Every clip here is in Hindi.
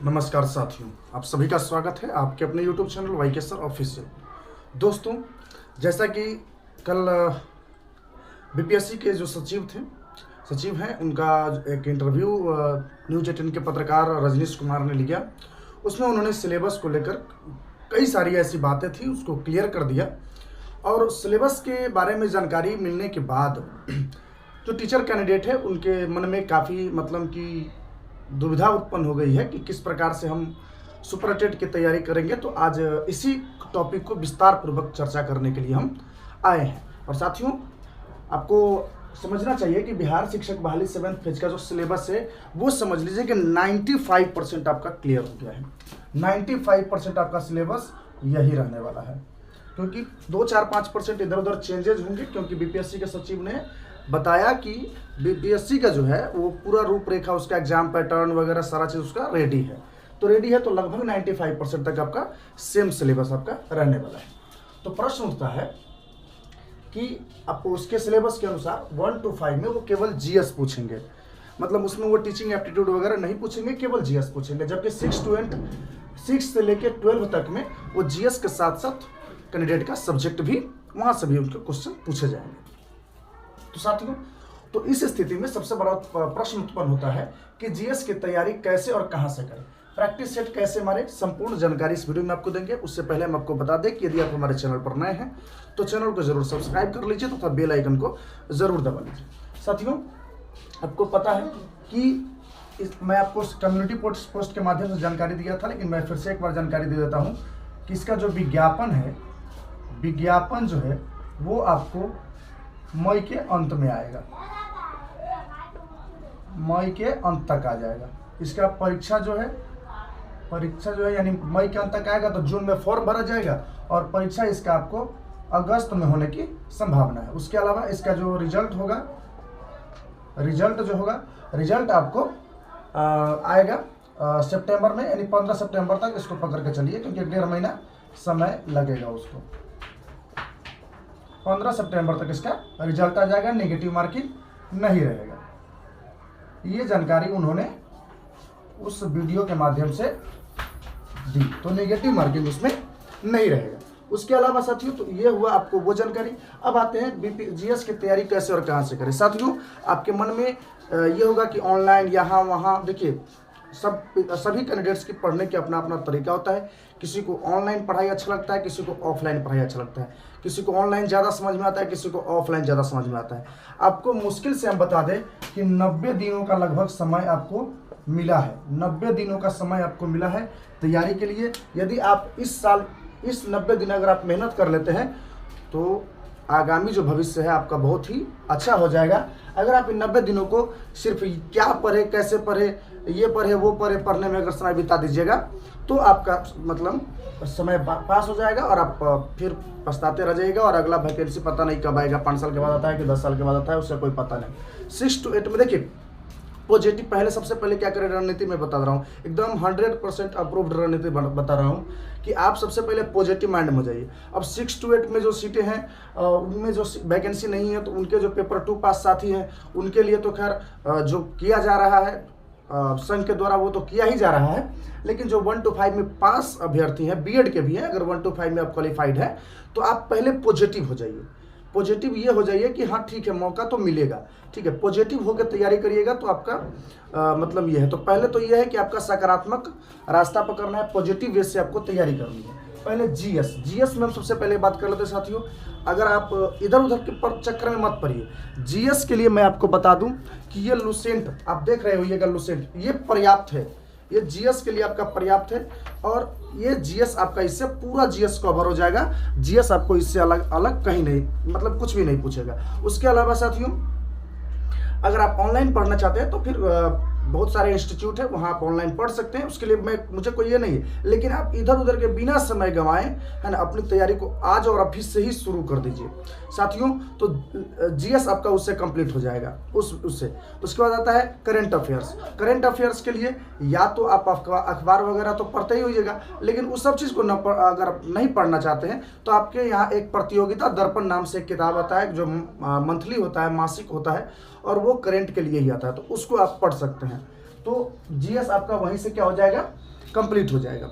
नमस्कार साथियों, आप सभी का स्वागत है आपके अपने YouTube चैनल वाईके सर ऑफिशियल। दोस्तों, जैसा कि कल बीपीएससी के जो सचिव हैं उनका एक इंटरव्यू न्यूज़ 18 के पत्रकार रजनीश कुमार ने लिया। उसमें उन्होंने सिलेबस को लेकर कई सारी ऐसी बातें थी उसको क्लियर कर दिया। और सिलेबस के बारे में जानकारी मिलने के बाद जो टीचर कैंडिडेट है उनके मन में काफ़ी मतलब कि दुविधा उत्पन्न हो गई है कि किस प्रकार से हम सुपर टेट की तैयारी करेंगे। तो आज इसी टॉपिक को विस्तार पूर्वक चर्चा करने के लिए हम आए हैं। और साथियों, आपको समझना चाहिए कि बिहार शिक्षक बहाली 7th फेज का जो सिलेबस है वो समझ लीजिए कि 95% आपका क्लियर हो गया है। 95% आपका सिलेबस यही रहने वाला है, क्योंकि 2-4-5% इधर उधर चेंजेज होंगे, क्योंकि बीपीएससी के सचिव ने बताया कि बीपीएससी का जो है वो पूरा रूपरेखा, उसका एग्जाम पैटर्न वगैरह सारा चीज़ उसका रेडी है। तो लगभग 95% तक आपका सेम सिलेबस आपका रहने वाला है। तो प्रश्न उठता है कि आपको उसके सिलेबस के अनुसार 1 to 5 में वो केवल जीएस पूछेंगे, मतलब उसमें वो टीचिंग एप्टीट्यूड वगैरह नहीं पूछेंगे, केवल जीएस पूछेंगे। जबकि 6 से लेकर 12 तक में वो जीएस के साथ साथ कैंडिडेट का सब्जेक्ट भी, वहाँ से भी उनके क्वेश्चन पूछे जाएंगे। तो साथियों, तो इस स्थिति में सबसे बड़ा प्रश्न उत्पन्न होता है कि जीएस की तैयारी कैसे और कहां से करें, प्रैक्टिस सेट कैसे मारे। संपूर्ण जानकारी इस वीडियो में आपको देंगे। उससे पहले हम आपको बता दें कि यदि आप हमारे चैनल पर नए हैं तो चैनल को जरूर सब्सक्राइब कर लीजिए तथा बेल आइकन को जरूर दबा लीजिए। साथियों, आपको पता है कि मैं आपको कम्युनिटी पोस्ट के माध्यम से जानकारी दिया था, लेकिन मैं फिर से एक बार जानकारी दे देता हूँ कि इसका जो विज्ञापन जो है वो आपको मई के अंत में आएगा, मई के अंत तक आ जाएगा। इसका परीक्षा जो है यानी मई के अंत तक आएगा, तो जून में फॉर्म भरा जाएगा और परीक्षा इसका आपको अगस्त में होने की संभावना है। उसके अलावा इसका जो रिजल्ट आपको आएगा सितंबर में, यानी 15 सितंबर तक इसको पकड़ के चलिए, क्योंकि 1.5 महीना समय लगेगा उसको। 15 सितंबर तक इसका रिजल्ट आ जाएगा, नेगेटिव मार्किंग नहीं रहेगा। ये जानकारी उन्होंने उस वीडियो के माध्यम से दी, तो नेगेटिव मार्किंग उसमें नहीं रहेगा। उसके अलावा साथियों, तो ये हुआ आपको वो जानकारी। अब आते हैं जीएस की तैयारी कैसे और कहां से करें। साथियों, आपके मन में ये होगा कि ऑनलाइन यहाँ वहाँ, देखिए सभी कैंडिडेट्स की पढ़ने के अपना अपना तरीका होता है। किसी को ऑनलाइन पढ़ाई अच्छा लगता है, किसी को ऑफलाइन पढ़ाई अच्छा लगता है, किसी को ऑनलाइन ज़्यादा समझ में आता है, किसी को ऑफलाइन ज़्यादा समझ में आता है। आपको मुश्किल से हम बता दें कि 90 दिनों का लगभग समय आपको मिला है। 90 दिनों का समय आपको मिला है तैयारी के लिए। यदि आप इस साल इस 90 दिन अगर आप मेहनत कर लेते हैं तो आगामी जो भविष्य है आपका बहुत ही अच्छा हो जाएगा। अगर आप इन 90 दिनों को सिर्फ क्या पढ़े, कैसे पढ़े, ये पढ़े, वो पढ़े, पढ़ने में अगर समय बिता दीजिएगा तो आपका मतलब समय पास हो जाएगा और आप फिर पछताते रह जाइएगा। और अगला वैकेंसी पता नहीं कब आएगा, 5 साल के बाद आता है कि 10 साल के बाद आता है, उससे कोई पता नहीं। 6 to 8 में देखिए पॉजिटिव, सबसे पहले क्या करें रणनीति में बता रहा हूँ, एकदम 100% अप्रूव्ड रणनीति बता रहा हूँ कि आप सबसे पहले पॉजिटिव माइंड में जाइए। अब 6 to 8 में जो सीटें हैं उनमें जो वैकेंसी नहीं है, तो उनके जो पेपर 2 पास साथी हैं उनके लिए तो खैर जो किया जा रहा है संघ के द्वारा वो तो किया ही जा रहा है। लेकिन जो 1 to 5 में पास अभ्यर्थी हैं, बीएड के भी हैं, अगर 1 to 5 में आप क्वालिफाइड है तो आप पहले पॉजिटिव हो जाइए। पॉजिटिव ये हो जाइए कि हाँ ठीक है, मौका तो मिलेगा, ठीक है, पॉजिटिव होकर तैयारी करिएगा तो आपका मतलब ये है। तो पहले तो ये है कि आपका सकारात्मक रास्ता पकड़ना है, पॉजिटिव वे से आपको तैयारी करनी है। पहले जीएस में हम सबसे पहले बात कर लेते हैं साथियों। अगर आप इधर उधर के चक्कर में मत पड़िए। जीएस के लिए मैं आपको बता दूं कि ये लुसेंट आप देख रहे होइएगा, लुसेंट ये पर्याप्त है, ये जीएस के लिए आपका पर्याप्त है। और ये जीएस आपका, इससे पूरा जीएस कवर हो जाएगा। जीएस आपको इससे अलग कहीं नहीं, मतलब कुछ भी नहीं पूछेगा। उसके अलावा साथियों, अगर आप ऑनलाइन पढ़ना चाहते हैं तो फिर बहुत सारे इंस्टीट्यूट है, वहाँ आप ऑनलाइन पढ़ सकते हैं। उसके लिए मुझे कोई ये नहीं है, लेकिन आप इधर उधर के बिना समय गंवाएं, है ना, अपनी तैयारी को आज और अभी से ही शुरू कर दीजिए साथियों। तो जीएस आपका उससे कंप्लीट हो जाएगा उससे। उसके बाद आता है करंट अफेयर्स। करंट अफेयर्स के लिए या तो आप अखबार वगैरह तो पढ़ते ही होइएगा, लेकिन उस सब चीज़ को अगर नहीं पढ़ना चाहते हैं तो आपके यहाँ एक प्रतियोगिता दर्पण नाम से एक किताब आता है, जो मंथली होता है, मासिक होता है, और वो करंट के लिए ही आता है, तो उसको आप पढ़ सकते हैं। तो जीएस आपका वहीं से क्या हो जाएगा, कंप्लीट हो जाएगा।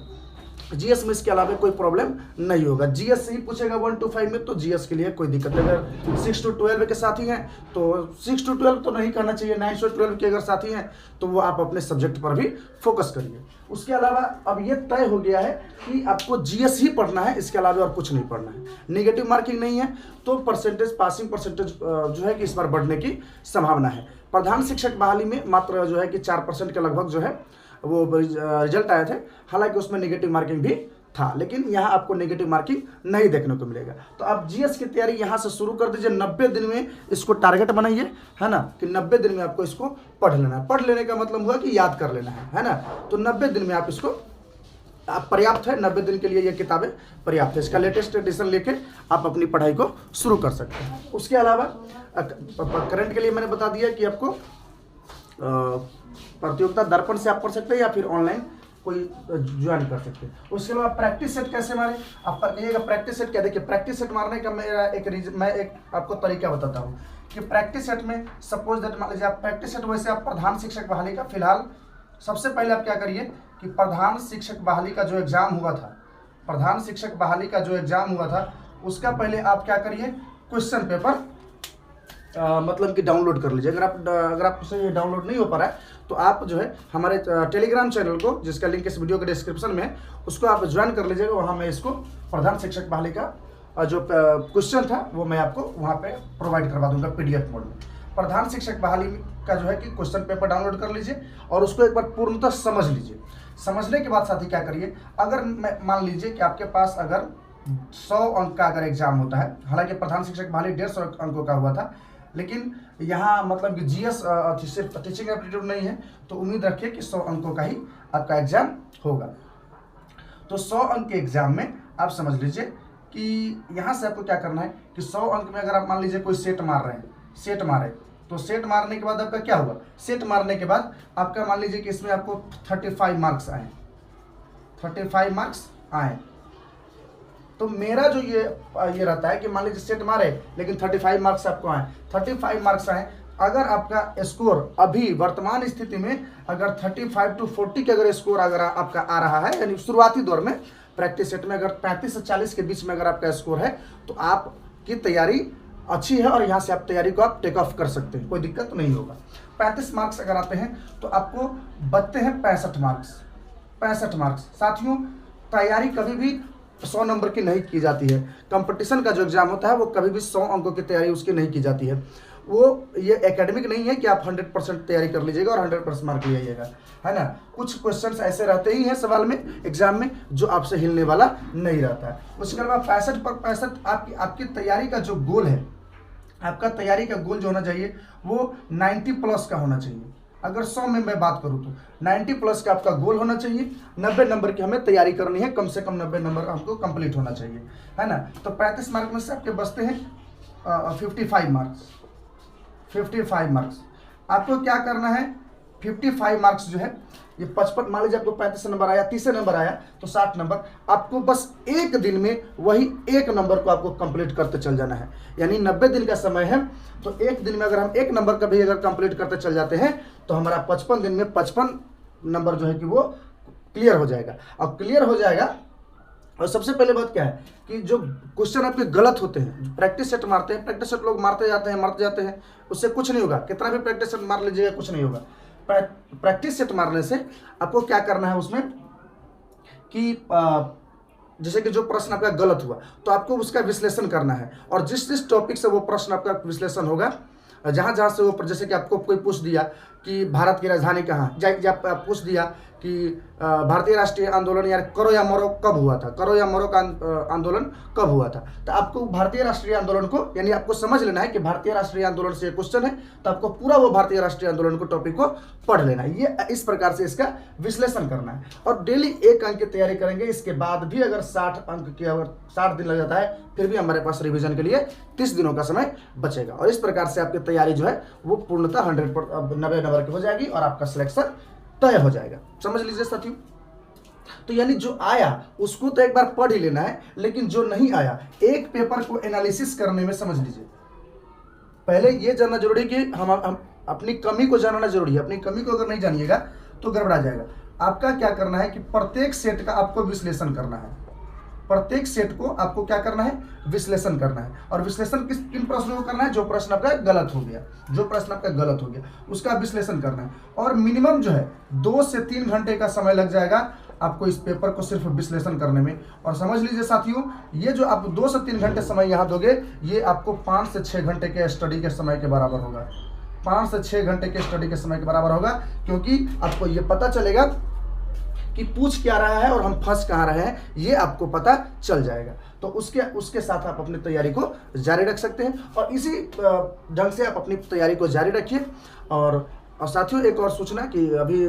जीएस में इसके अलावा कोई प्रॉब्लम नहीं होगा। जीएस से ही पूछेगा 1 to 5 में, तो जीएस के लिए कोई दिक्कत नहीं। अगर 6 to 12 के साथी हैं तो 6 to 12 तो नहीं करना चाहिए, 9 to 12 के अगर साथी हैं तो वो आप अपने सब्जेक्ट पर भी फोकस करिए। उसके अलावा अब ये तय हो गया है कि आपको जीएस ही पढ़ना है, इसके अलावा और कुछ नहीं पढ़ना है। नेगेटिव मार्किंग नहीं है तो परसेंटेज, पासिंग परसेंटेज जो है कि इस बार बढ़ने की संभावना है। प्रधान शिक्षक बहाली में मात्र जो है कि 4% के लगभग जो है वो रिजल्ट आए थे, हालांकि उसमें नेगेटिव मार्किंग भी था, लेकिन यहाँ आपको नेगेटिव मार्किंग नहीं देखने को मिलेगा। तो आप जीएस की तैयारी यहाँ से शुरू कर दीजिए। 90 दिन में इसको टारगेट बनाइए, है ना, कि 90 दिन में आपको इसको पढ़ लेना है। पढ़ लेने का मतलब हुआ कि याद कर लेना है ना। तो 90 दिन में आप इसको, आप पर्याप्त है, 90 दिन के लिए ये किताबें पर्याप्त है। इसका लेटेस्ट एडिशन लेके आप अपनी पढ़ाई को शुरू कर सकते हैं। उसके अलावा करंट के लिए मैंने बता दिया कि आपको प्रतियोगिता दर्पण से आप पढ़ सकते हैं या फिर ऑनलाइन कोई ज्वाइन कर सकते हैं। उसके अलावा प्रैक्टिस सेट कैसे मारे, आप कहिएगा प्रैक्टिस सेट क्या। देखिए प्रैक्टिस सेट मारने का मैं एक आपको तरीका बताता हूँ कि प्रैक्टिस सेट में सपोज दैट मान लीजिए आप प्रैक्टिस सेट, वैसे आप प्रधान शिक्षक बहाली का फिलहाल सबसे पहले आप क्या करिए कि प्रधान शिक्षक बहाली का जो एग्जाम हुआ था, प्रधान शिक्षक बहाली का जो एग्जाम हुआ था उसका पहले आप क्या करिए, क्वेश्चन पेपर मतलब कि डाउनलोड कर लीजिए। अगर आपसे ये डाउनलोड नहीं हो पा रहा है तो आप जो है हमारे टेलीग्राम चैनल को, जिसका लिंक इस वीडियो के डिस्क्रिप्शन में है, उसको आप ज्वाइन कर लीजिएगा। वहाँ मैं इसको प्रधान शिक्षक बहाली का जो क्वेश्चन था वो मैं आपको वहाँ पे प्रोवाइड करवा दूंगा PDF मोड में। प्रधान शिक्षक बहाली का जो है कि क्वेश्चन पेपर डाउनलोड कर लीजिए और उसको एक बार पूर्णतः समझ लीजिए। समझने के बाद साथी क्या करिए, अगर मान लीजिए कि आपके पास अगर 100 अंक का अगर एग्जाम होता है, हालांकि प्रधान शिक्षक बहाली 150 अंकों का हुआ था, लेकिन यहाँ मतलब कि जीएस सिर्फ टीचिंग एप्टीट्यूड नहीं है, तो उम्मीद रखिए कि 100 अंकों का ही आपका एग्जाम होगा। तो 100 अंक के एग्जाम में आप समझ लीजिए कि यहाँ से आपको क्या करना है कि 100 अंक में अगर आप मान लीजिए कोई सेट मार रहे हैं, सेट मारे, तो सेट मारने के बाद आपका क्या हुआ, सेट मारने के बाद आपका मान लीजिए कि इसमें आपको 35 मार्क्स आए, 35 मार्क्स आए। तो मेरा जो ये रहता है कि मान लीजिए सेट मारे लेकिन 35 मार्क्स आपको आए, 35 मार्क्स आए, अगर आपका स्कोर अभी वर्तमान स्थिति में अगर 35 to 40 के अगर स्कोर अगर आपका आ रहा है, यानी शुरुआती दौर में प्रैक्टिस सेट में अगर 35 से 40 के बीच में अगर आपका स्कोर है तो आपकी तैयारी अच्छी है और यहाँ से आप तैयारी को आप टेक ऑफ कर सकते हैं, कोई दिक्कत नहीं होगा। 35 मार्क्स अगर आते हैं तो आपको बचते हैं 65 मार्क्स। 65 मार्क्स साथियों, तैयारी कभी भी 100 नंबर की नहीं की जाती है। कंपटीशन का जो एग्जाम होता है वो कभी भी 100 अंकों की तैयारी उसकी नहीं की जाती है। वो ये एकेडमिक नहीं है कि आप 100% तैयारी कर लीजिएगा और 100% मार्क ले आइएगा, है ना। कुछ क्वेश्चंस ऐसे रहते ही हैं सवाल में, एग्जाम में, जो आपसे हिलने वाला नहीं रहता है। उसके अलावा 65 पर 65 आपकी तैयारी का जो गोल है, आपका तैयारी का गोल जो होना चाहिए वो 90 प्लस का होना चाहिए। अगर 100 में मैं बात करूँ तो 90 प्लस का आपका गोल होना चाहिए। 90 नंबर की हमें तैयारी करनी है, कम से कम 90 नंबर हमको कंप्लीट होना चाहिए, है ना। तो 35 मार्क में से आपके बचते हैं 55 मार्क्स। 55 मार्क्स आपको क्या करना है, 55 मार्क्स जो है ये 55, मान लीजिए आपको 35 नंबर आया, 30 नंबर आया तो 60 नंबर, आपको बस एक दिन में वही एक नंबर को आपको कंप्लीट करते चल जाना है। यानी 90 दिन का समय है, तो एक दिन में अगर हम एक नंबर का भी अगर कंप्लीट करते चल जाते हैं तो हमारा 55 दिन में 55 नंबर जो है कि वो क्लियर हो जाएगा। अब क्लियर हो जाएगा और सबसे पहले बात क्या है कि जो क्वेश्चन आपके गलत होते हैं, प्रैक्टिस सेट मारते हैं, प्रैक्टिस सेट लोग मारते जाते हैं, उससे कुछ नहीं होगा। कितना भी प्रैक्टिस सेट मार लीजिएगा कुछ नहीं होगा। प्रैक्टिस सेट मारने से आपको क्या करना है उसमें कि जैसे कि जो प्रश्न आपका गलत हुआ तो आपको उसका विश्लेषण करना है, और जिस टॉपिक से वो प्रश्न आपका विश्लेषण होगा, जहाँ से वो, जैसे कि आपको कोई पूछ दिया कि भारत की राजधानी कहाँ, पूछ दिया कि भारतीय राष्ट्रीय आंदोलन यार करो या मरो कब हुआ था, करो या मरो का आंदोलन कब हुआ था, तो आपको भारतीय राष्ट्रीय आंदोलन को, यानी आपको समझ लेना है कि भारतीय राष्ट्रीय आंदोलन से क्वेश्चन है, तो आपको पूरा वो भारतीय राष्ट्रीय आंदोलन को टॉपिक को पढ़ लेना है। ये इस प्रकार से इसका विश्लेषण करना है और डेली 1 अंक की तैयारी करेंगे। इसके बाद भी अगर 60 अंक की, अगर 60 दिन लग जाता है, फिर भी हमारे पास रिविजन के लिए 30 दिनों का समय बचेगा, और इस प्रकार से आपकी तैयारी जो है वो पूर्णतः 90 नंबर की हो जाएगी और आपका सिलेक्शन तय हो जाएगा। समझ लीजिए साथियों। तो यानी जो आया उसको तो एक बार पढ़ ही लेना है, लेकिन जो नहीं आया एक पेपर को एनालिसिस करने में, समझ लीजिए, पहले ये जानना जरूरी कि हम अपनी कमी को जानना जरूरी है। अपनी कमी को अगर नहीं जानिएगा तो गड़बड़ा जाएगा। आपका क्या करना है कि प्रत्येक सेट का आपको विश्लेषण करना है, प्रत्येक सेट को आपको क्या करना है, विश्लेषण करना है। और विश्लेषण किन प्रश्नों को करना है, जो प्रश्न आपका गलत हो गया, जो प्रश्न आपका गलत हो गया उसका विश्लेषण करना है। और मिनिमम जो है 2 से 3 घंटे का समय लग जाएगा आपको इस पेपर को सिर्फ विश्लेषण करने में। और समझ लीजिए साथियों, ये जो आप 2 से 3 घंटे समय यहाँ दोगे, ये आपको 5 से 6 घंटे के स्टडी के समय के बराबर होगा, 5 से 6 घंटे के स्टडी के समय के बराबर होगा। क्योंकि आपको ये पता चलेगा कि पूछ क्या रहा है और हम फंस कहाँ रहे हैं, ये आपको पता चल जाएगा। तो उसके साथ आप अपनी तैयारी को जारी रख सकते हैं और इसी ढंग से आप अपनी तैयारी को जारी रखिए। और साथियों, एक और सूचना कि अभी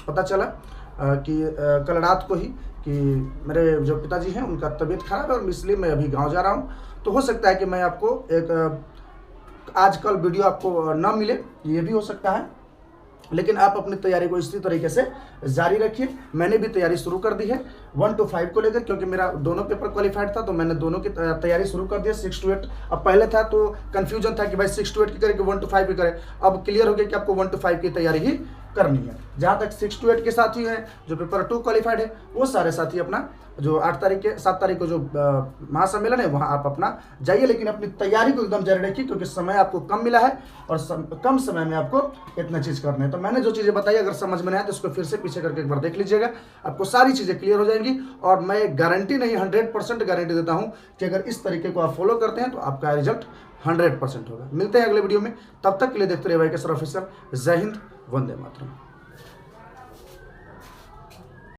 पता चला कि कल रात को ही कि मेरे जो पिताजी हैं उनका तबीयत खराब है और इसलिए मैं अभी गाँव जा रहा हूँ। तो हो सकता है कि मैं आपको एक आज कल वीडियो आपको ना मिले, ये भी हो सकता है, लेकिन आप अपनी तैयारी को इसी तरीके से जारी रखिए। मैंने भी तैयारी शुरू कर दी है 1 to 5 को लेकर, क्योंकि मेरा दोनों पेपर क्वालिफाइड था तो मैंने दोनों की तैयारी शुरू कर दी 6 to 8। अब पहले था तो कंफ्यूजन था कि भाई 6 to 8 की करें कि 1 to 5 की करें। अब क्लियर हो गया कि आपको 1 to 5 की तैयारी ही करनी है। जहाँ तक 6 to 8 के साथी हैं जो पेपर 2 क्वालिफाइड है, वो सारे साथी अपना जो 7 तारीख को जो महासम्मेलन है वहाँ आप अपना जाइए, लेकिन अपनी तैयारी को एकदम जारी रखिए क्योंकि समय आपको कम मिला है और कम समय में आपको इतना चीज़ करना है। तो मैंने जो चीज़ें बताई अगर समझ में नहीं आए तो उसको फिर से पीछे करके एक बार देख लीजिएगा, आपको सारी चीज़ें क्लियर हो जाएंगी। और मैं गारंटी नहीं 100% गारंटी देता हूँ कि अगर इस तरीके को आप फॉलो करते हैं तो आपका रिजल्ट 100% होगा। मिलते हैं अगले वीडियो में, तब तक के लिए देखते रहिए YKSR ऑफिशियल। जय हिंद, वंदे मातरम।